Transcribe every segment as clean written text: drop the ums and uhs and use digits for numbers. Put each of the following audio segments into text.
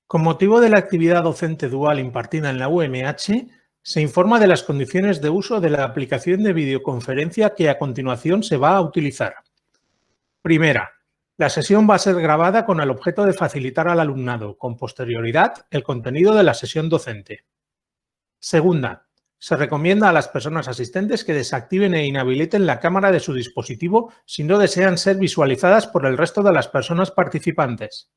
Con motivo de la actividad docente dual impartida en la UMH, se informa de las condiciones de uso de la aplicación de videoconferencia que a continuación se va a utilizar. Primera, la sesión va a ser grabada con el objeto de facilitar al alumnado, con posterioridad, el contenido de la sesión docente. Segunda, se recomienda a las personas asistentes que desactiven e inhabiliten la cámara de su dispositivo si no desean ser visualizadas por el resto de las personas participantes.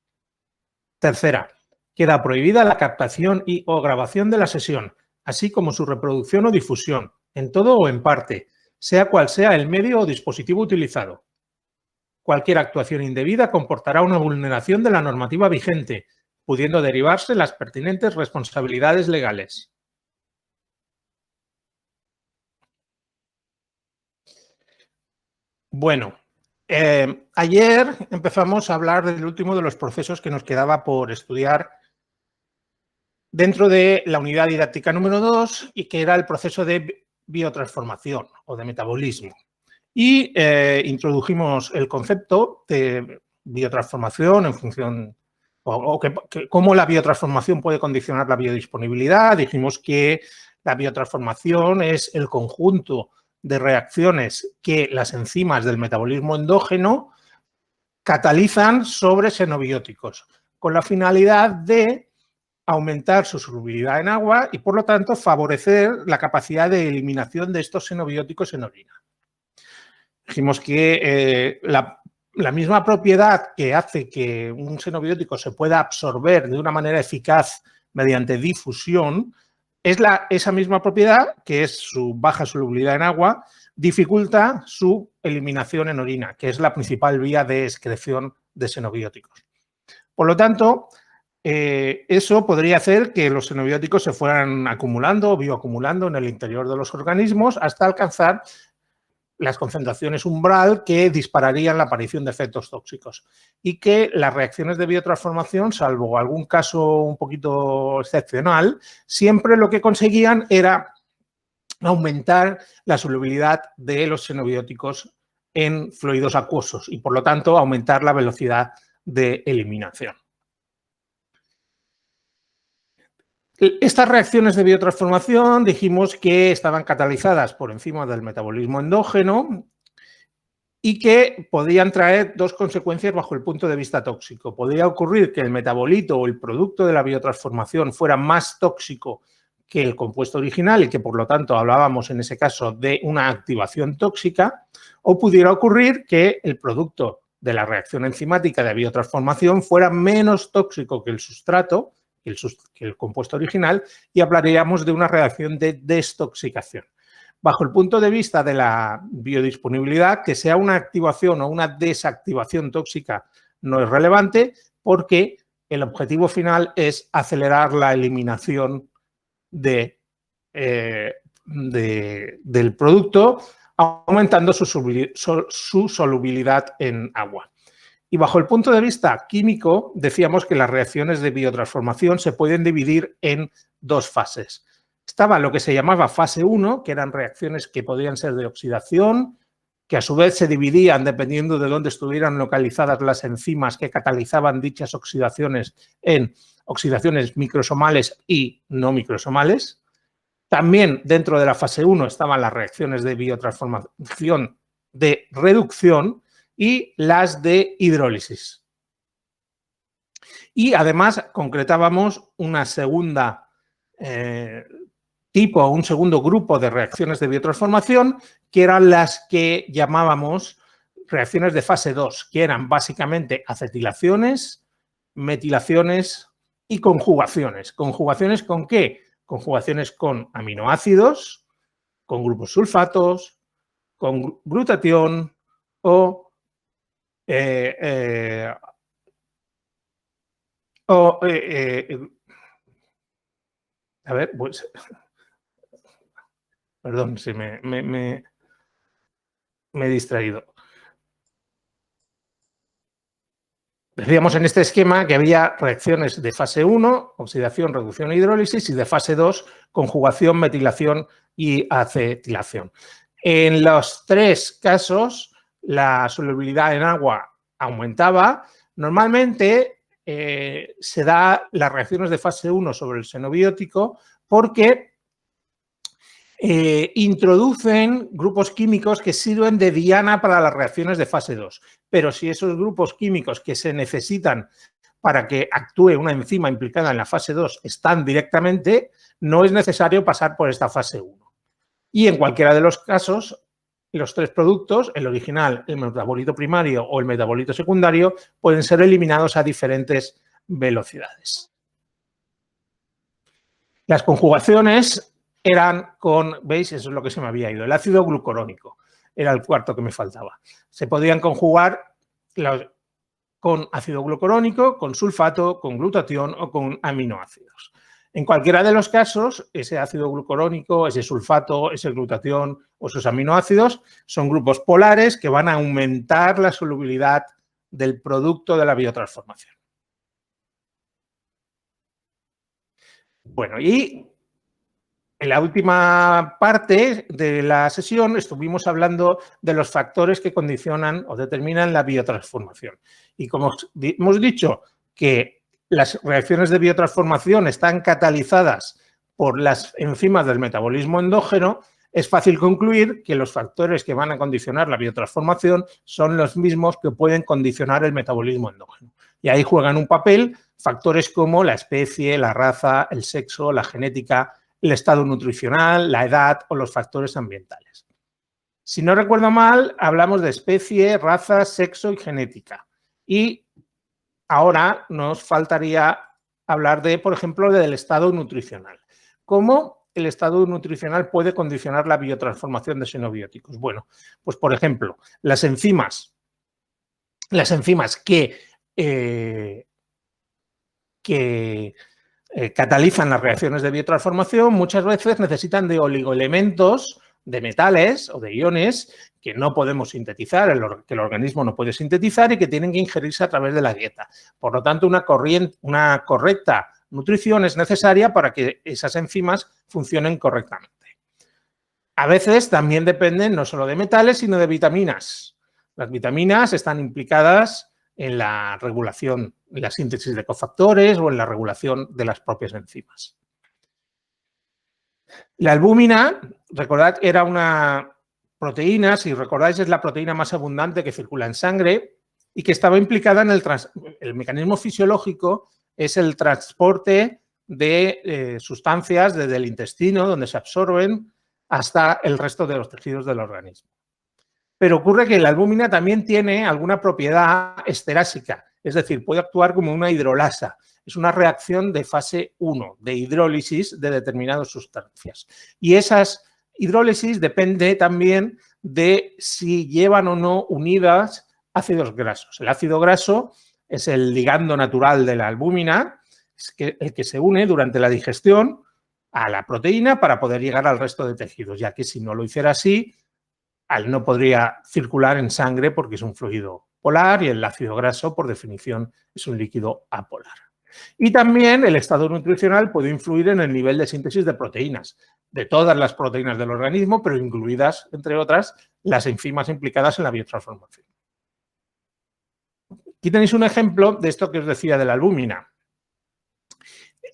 Tercera, queda prohibida la captación o grabación de la sesión, así como su reproducción o difusión, en todo o en parte, sea cual sea el medio o dispositivo utilizado. Cualquier actuación indebida comportará una vulneración de la normativa vigente, pudiendo derivarse las pertinentes responsabilidades legales. Bueno, ayer empezamos a hablar del último de los procesos que nos quedaba por estudiar dentro de la unidad didáctica número 2 y que era el proceso de biotransformación o de metabolismo. Y introdujimos el concepto de biotransformación en función cómo la biotransformación puede condicionar la biodisponibilidad. Dijimos que la biotransformación es el conjunto de reacciones que las enzimas del metabolismo endógeno catalizan sobre xenobióticos, con la finalidad de aumentar su solubilidad en agua y, por lo tanto, favorecer la capacidad de eliminación de estos xenobióticos en orina. Dijimos que la misma propiedad que hace que un xenobiótico se pueda absorber de una manera eficaz mediante difusión es esa misma propiedad, que es su baja solubilidad en agua, dificulta su eliminación en orina, que es la principal vía de excreción de xenobióticos. Por lo tanto, eso podría hacer que los xenobióticos se fueran acumulando o bioacumulando en el interior de los organismos hasta alcanzar las concentraciones umbral que dispararían la aparición de efectos tóxicos y que las reacciones de biotransformación, salvo algún caso un poquito excepcional, siempre lo que conseguían era aumentar la solubilidad de los xenobióticos en fluidos acuosos y, por lo tanto, aumentar la velocidad de eliminación. Estas reacciones de biotransformación dijimos que estaban catalizadas por encima del metabolismo endógeno y que podían traer dos consecuencias bajo el punto de vista tóxico. Podría ocurrir que el metabolito o el producto de la biotransformación fuera más tóxico que el compuesto original y que, por lo tanto, hablábamos en ese caso de una activación tóxica, o pudiera ocurrir que el producto de la reacción enzimática de biotransformación fuera menos tóxico que el sustrato, que el compuesto original, y hablaríamos de una reacción de destoxicación. Bajo el punto de vista de la biodisponibilidad, que sea una activación o una desactivación tóxica no es relevante porque el objetivo final es acelerar la eliminación del producto, aumentando su solubilidad en agua. Y bajo el punto de vista químico, decíamos que las reacciones de biotransformación se pueden dividir en dos fases. Estaba lo que se llamaba fase 1, que eran reacciones que podían ser de oxidación, que a su vez se dividían dependiendo de dónde estuvieran localizadas las enzimas que catalizaban dichas oxidaciones en oxidaciones microsomales y no microsomales. También dentro de la fase 1 estaban las reacciones de biotransformación de reducción y las de hidrólisis. Y además concretábamos una segunda un segundo grupo de reacciones de biotransformación, que eran las que llamábamos reacciones de fase 2, que eran básicamente acetilaciones, metilaciones y conjugaciones. ¿Conjugaciones con qué? Conjugaciones con aminoácidos, con grupos sulfatos, con glutatión o a ver, pues, perdón, si me he distraído. Decíamos en este esquema que había reacciones de fase 1, oxidación, reducción e hidrólisis, y de fase 2, conjugación, metilación y acetilación. En los tres casos, la solubilidad en agua aumentaba. Normalmente se da las reacciones de fase 1 sobre el xenobiótico porque introducen grupos químicos que sirven de diana para las reacciones de fase 2. Pero si esos grupos químicos que se necesitan para que actúe una enzima implicada en la fase 2 están directamente, no es necesario pasar por esta fase 1. Y en cualquiera de los casos, los tres productos, el original, el metabolito primario o el metabolito secundario, pueden ser eliminados a diferentes velocidades. Las conjugaciones eran con, ¿veis? Eso es lo que se me había ido. El ácido glucurónico era el cuarto que me faltaba. Se podían conjugar con ácido glucurónico, con sulfato, con glutatión o con aminoácidos. En cualquiera de los casos, ese ácido glucurónico, ese sulfato, ese glutatión o esos aminoácidos son grupos polares que van a aumentar la solubilidad del producto de la biotransformación. Bueno, y en la última parte de la sesión estuvimos hablando de los factores que condicionan o determinan la biotransformación. Y como hemos dicho que las reacciones de biotransformación están catalizadas por las enzimas del metabolismo endógeno, es fácil concluir que los factores que van a condicionar la biotransformación son los mismos que pueden condicionar el metabolismo endógeno. Y ahí juegan un papel factores como la especie, la raza, el sexo, la genética, el estado nutricional, la edad o los factores ambientales. Si no recuerdo mal, hablamos de especie, raza, sexo y genética. Y ahora nos faltaría hablar de, por ejemplo, del estado nutricional. ¿Cómo el estado nutricional puede condicionar la biotransformación de xenobióticos? Bueno, pues por ejemplo, las enzimas que catalizan las reacciones de biotransformación muchas veces necesitan de oligoelementos, de metales o de iones que no podemos sintetizar, que el organismo no puede sintetizar y que tienen que ingerirse a través de la dieta. Por lo tanto, una correcta nutrición es necesaria para que esas enzimas funcionen correctamente. A veces también dependen no solo de metales, sino de vitaminas. Las vitaminas están implicadas en la regulación, en la síntesis de cofactores o en la regulación de las propias enzimas. La albúmina, recordad, era una proteína, si recordáis, es la proteína más abundante que circula en sangre y que estaba implicada en el mecanismo fisiológico, es el transporte de sustancias desde el intestino, donde se absorben, hasta el resto de los tejidos del organismo. Pero ocurre que la albúmina también tiene alguna propiedad esterásica, es decir, puede actuar como una hidrolasa. Es una reacción de fase 1, de hidrólisis de determinadas sustancias. Y esas hidrólisis depende también de si llevan o no unidas ácidos grasos. El ácido graso es el ligando natural de la albúmina, el que se une durante la digestión a la proteína para poder llegar al resto de tejidos, ya que si no lo hiciera así, no podría circular en sangre porque es un fluido polar y el ácido graso, por definición, es un líquido apolar. Y también el estado nutricional puede influir en el nivel de síntesis de proteínas, de todas las proteínas del organismo, pero incluidas, entre otras, las enzimas implicadas en la biotransformación. Aquí tenéis un ejemplo de esto que os decía de la albúmina.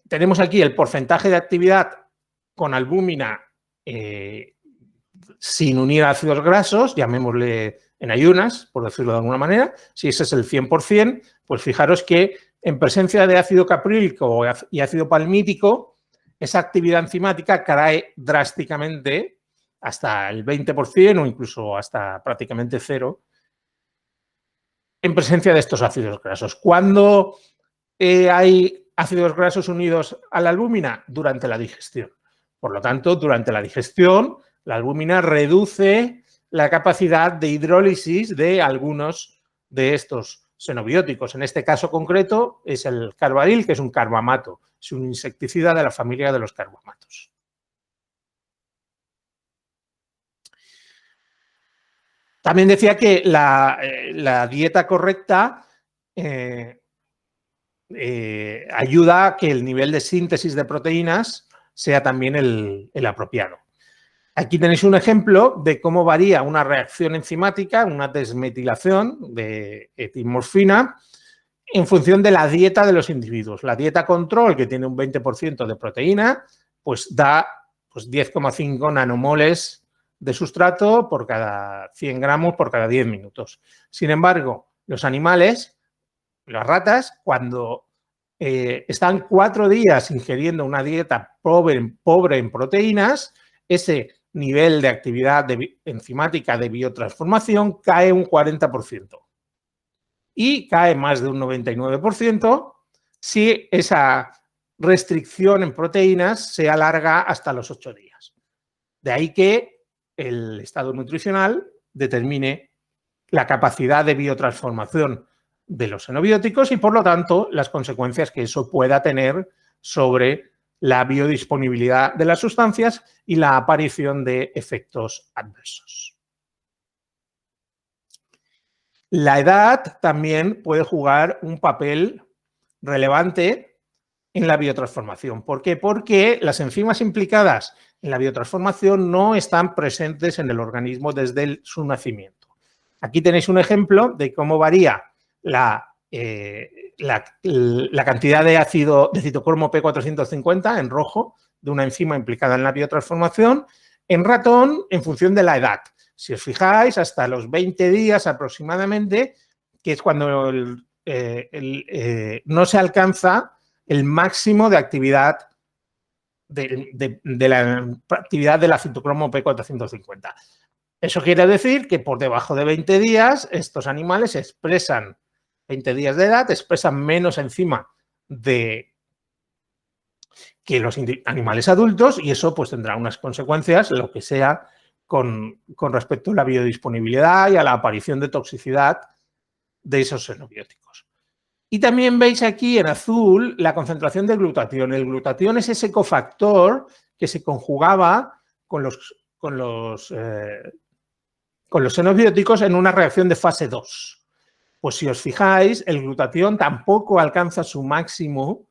Tenemos aquí el porcentaje de actividad con albúmina sin unir ácidos grasos, llamémosle en ayunas, por decirlo de alguna manera. Si ese es el 100%, pues fijaros que en presencia de ácido caprílico y ácido palmítico, esa actividad enzimática cae drásticamente hasta el 20% o incluso hasta prácticamente cero en presencia de estos ácidos grasos. ¿Cuándo hay ácidos grasos unidos a la albúmina? Durante la digestión. Por lo tanto, durante la digestión, la albúmina reduce la capacidad de hidrólisis de algunos de estos xenobióticos. En este caso concreto es el carbaryl, que es un carbamato, es un insecticida de la familia de los carbamatos. También decía que la dieta correcta ayuda a que el nivel de síntesis de proteínas sea también el apropiado. Aquí tenéis un ejemplo de cómo varía una reacción enzimática, una desmetilación de etimorfina, en función de la dieta de los individuos. La dieta control, que tiene un 20% de proteína, pues da 10,5 nanomoles de sustrato por cada 100 gramos por cada 10 minutos. Sin embargo, los animales, las ratas, cuando están 4 días ingiriendo una dieta pobre en proteínas, ese nivel de actividad enzimática de biotransformación cae un 40%. Y cae más de un 99% si esa restricción en proteínas se alarga hasta los 8 días. De ahí que el estado nutricional determine la capacidad de biotransformación de los xenobióticos y, por lo tanto, las consecuencias que eso pueda tener sobre la biodisponibilidad de las sustancias y la aparición de efectos adversos. La edad también puede jugar un papel relevante en la biotransformación. ¿Por qué? Porque las enzimas implicadas en la biotransformación no están presentes en el organismo desde su nacimiento. Aquí tenéis un ejemplo de cómo varía la cantidad de ácido de citocromo P450 en rojo de una enzima implicada en la biotransformación en ratón en función de la edad. Si os fijáis, hasta los 20 días aproximadamente, que es cuando no se alcanza el máximo de actividad de la actividad de la citocromo P450. Eso quiere decir que por debajo de 20 días estos animales expresan 20 días de edad, expresan menos enzima que los animales adultos y eso pues tendrá unas consecuencias, lo que sea, con respecto a la biodisponibilidad y a la aparición de toxicidad de esos xenobióticos. Y también veis aquí en azul la concentración de glutatión. El glutatión es ese cofactor que se conjugaba con los xenobióticos en una reacción de fase 2. Pues si os fijáis, el glutatión tampoco alcanza su máximo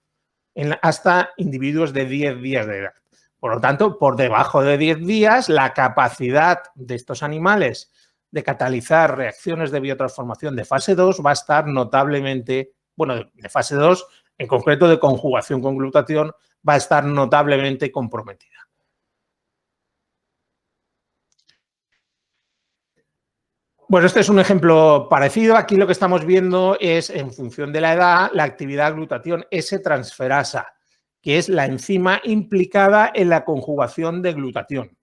hasta individuos de 10 días de edad. Por lo tanto, por debajo de 10 días, la capacidad de estos animales de catalizar reacciones de biotransformación de fase 2 va a estar notablemente, bueno, de fase 2, en concreto de conjugación con glutatión, va a estar notablemente comprometida. Bueno, este es un ejemplo parecido. Aquí lo que estamos viendo es, en función de la edad, la actividad glutatión S-transferasa, que es la enzima implicada en la conjugación de glutatión.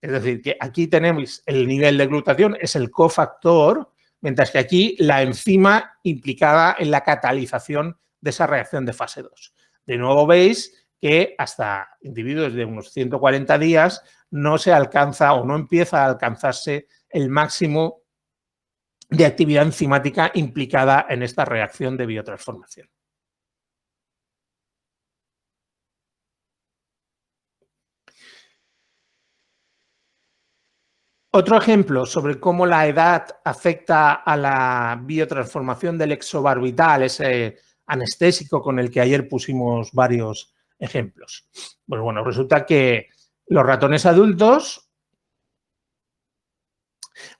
Es decir, que aquí tenemos el nivel de glutatión, es el cofactor, mientras que aquí la enzima implicada en la catalización de esa reacción de fase 2. De nuevo veis que hasta individuos de unos 140 días no se alcanza o no empieza a alcanzarse el máximo de actividad enzimática implicada en esta reacción de biotransformación. Otro ejemplo sobre cómo la edad afecta a la biotransformación del exobarbital, ese anestésico con el que ayer pusimos varios ejemplos. Pues bueno, resulta que los ratones adultos,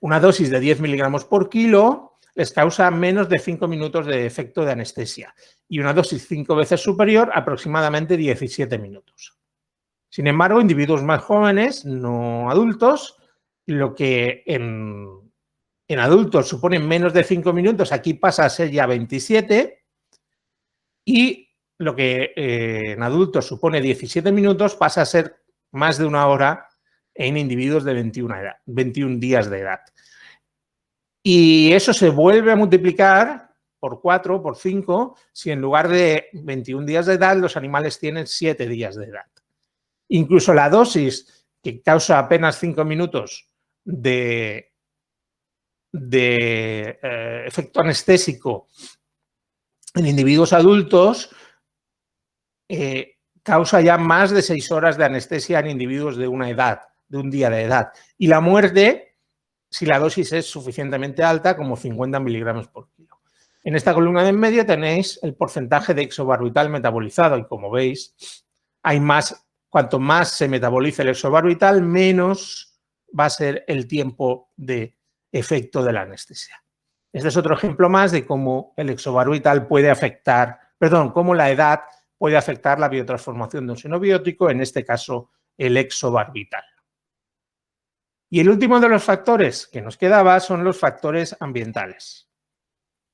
una dosis de 10 miligramos por kilo les causa menos de 5 minutos de efecto de anestesia y una dosis 5 veces superior, aproximadamente 17 minutos. Sin embargo, individuos más jóvenes, no adultos, lo que en adultos supone menos de 5 minutos, aquí pasa a ser ya 27, y lo que en adultos supone 17 minutos pasa a ser más de una hora en individuos de 21 días de edad. Y eso se vuelve a multiplicar por 4, por 5, si en lugar de 21 días de edad los animales tienen 7 días de edad. Incluso la dosis que causa apenas 5 minutos de efecto anestésico en individuos adultos causa ya más de 6 horas de anestesia en individuos de una edad, de un día de edad. Y la muerte, si la dosis es suficientemente alta, como 50 miligramos por kilo. En esta columna de en medio tenéis el porcentaje de exobarbital metabolizado y como veis, cuanto más se metabolice el exobarbital, menos va a ser el tiempo de efecto de la anestesia. Este es otro ejemplo más de cómo el exobarbital puede afectar, cómo la edad puede afectar la biotransformación de un xenobiótico, en este caso el exobarbital. Y el último de los factores que nos quedaba son los factores ambientales.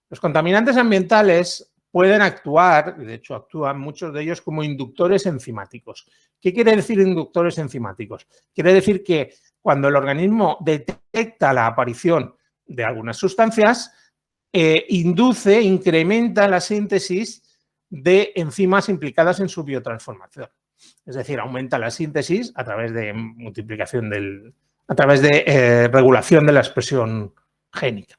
Los contaminantes ambientales pueden actuar, de hecho actúan muchos de ellos como inductores enzimáticos. ¿Qué quiere decir inductores enzimáticos? Quiere decir que cuando el organismo detecta la aparición de algunas sustancias, incrementa la síntesis de enzimas implicadas en su biotransformación. Es decir, aumenta la síntesis a través de regulación de la expresión génica.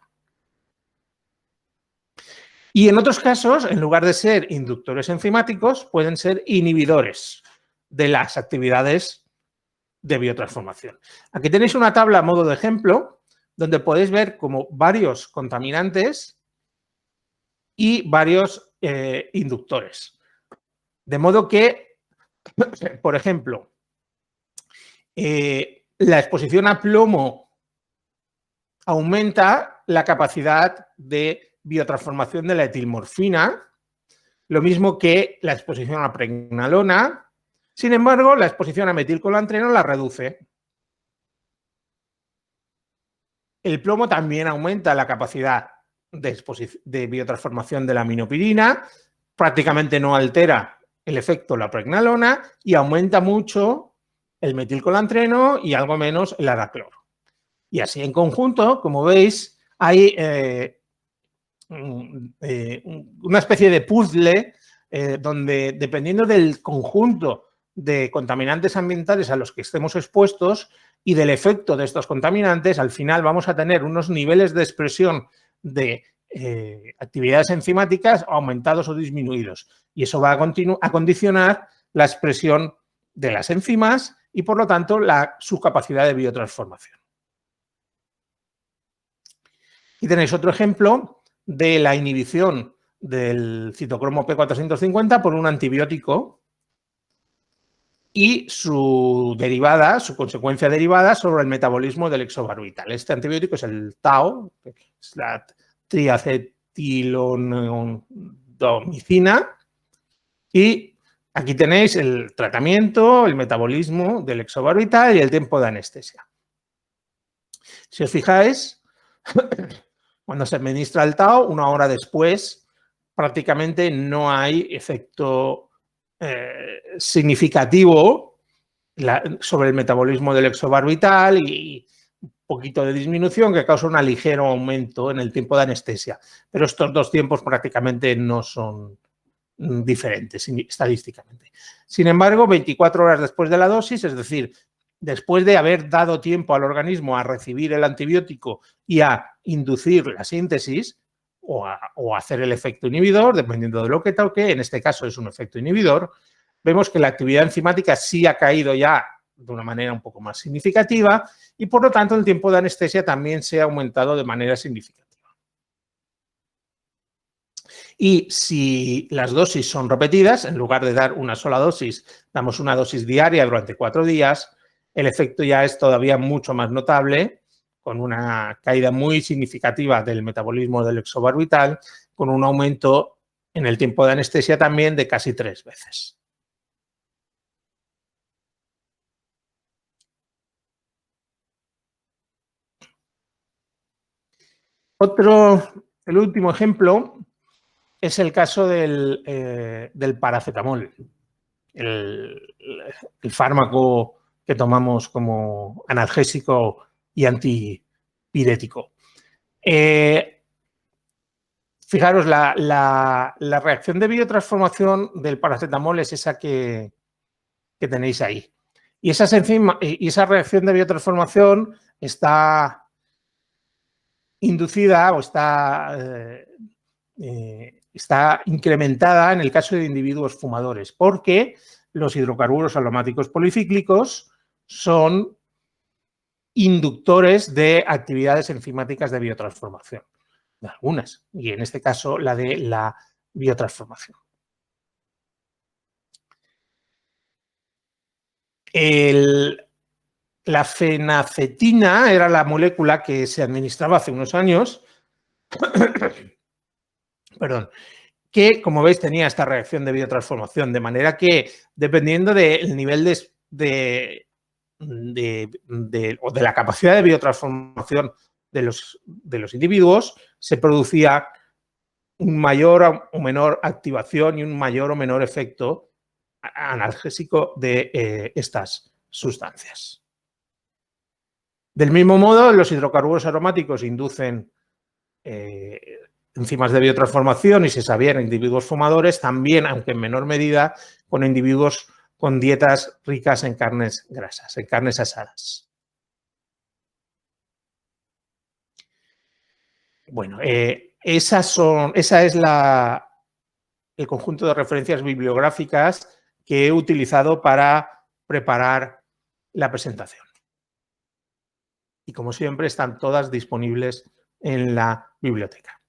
Y en otros casos, en lugar de ser inductores enzimáticos, pueden ser inhibidores de las actividades de biotransformación. Aquí tenéis una tabla a modo de ejemplo donde podéis ver como varios contaminantes y varios inductores. De modo que, por ejemplo, la exposición a plomo aumenta la capacidad de biotransformación de la etilmorfina, lo mismo que la exposición a pregnenolona. Sin embargo, la exposición a metilcolantreno la reduce. El plomo también aumenta la capacidad de biotransformación de la aminopirina, prácticamente no altera el efecto de la pregnenolona y aumenta mucho el metilcolantreno y algo menos el aracloro. Y así en conjunto, como veis, hay una especie de puzzle donde, dependiendo del conjunto de contaminantes ambientales a los que estemos expuestos y del efecto de estos contaminantes, al final vamos a tener unos niveles de expresión de actividades enzimáticas aumentados o disminuidos. Y eso va a condicionar la expresión de las enzimas y, por lo tanto, su capacidad de biotransformación. Aquí tenéis otro ejemplo de la inhibición del citocromo P450 por un antibiótico y su consecuencia derivada sobre el metabolismo del exobarbital. Este antibiótico es el TAO, que es la triacetilonomicina, y aquí tenéis el tratamiento, el metabolismo del exobarbital y el tiempo de anestesia. Si os fijáis, cuando se administra el TAO, una hora después, prácticamente no hay efecto significativo sobre el metabolismo del exobarbital y un poquito de disminución que causa un ligero aumento en el tiempo de anestesia. Pero estos dos tiempos prácticamente no son diferentes estadísticamente. Sin embargo, 24 horas después de la dosis, es decir, después de haber dado tiempo al organismo a recibir el antibiótico y a inducir la síntesis o a hacer el efecto inhibidor, dependiendo de lo que toque, en este caso es un efecto inhibidor, vemos que la actividad enzimática sí ha caído ya de una manera un poco más significativa y, por lo tanto, el tiempo de anestesia también se ha aumentado de manera significativa. Y si las dosis son repetidas, en lugar de dar una sola dosis, damos una dosis diaria durante 4 días, el efecto ya es todavía mucho más notable, con una caída muy significativa del metabolismo del exobarbital, con un aumento en el tiempo de anestesia también de casi 3 veces. El último ejemplo es el caso del paracetamol, el fármaco que tomamos como analgésico y antipirético. Fijaros, la reacción de biotransformación del paracetamol es esa que tenéis ahí. Y esa reacción de biotransformación está inducida o está incrementada en el caso de individuos fumadores, porque los hidrocarburos aromáticos policíclicos son inductores de actividades enzimáticas de biotransformación. de algunas, y en este caso la de la biotransformación. La fenacetina era la molécula que se administraba hace unos años, perdón, que, como veis, tenía esta reacción de biotransformación, de manera que, dependiendo del nivel de la capacidad de biotransformación de los individuos, se producía un mayor o menor activación y un mayor o menor efecto analgésico de estas sustancias. Del mismo modo, los hidrocarburos aromáticos inducen enzimas de biotransformación y se sabía en individuos fumadores, también, aunque en menor medida, con individuos con dietas ricas en carnes grasas, en carnes asadas. Bueno, esa es el conjunto de referencias bibliográficas que he utilizado para preparar la presentación. Y como siempre, están todas disponibles en la biblioteca.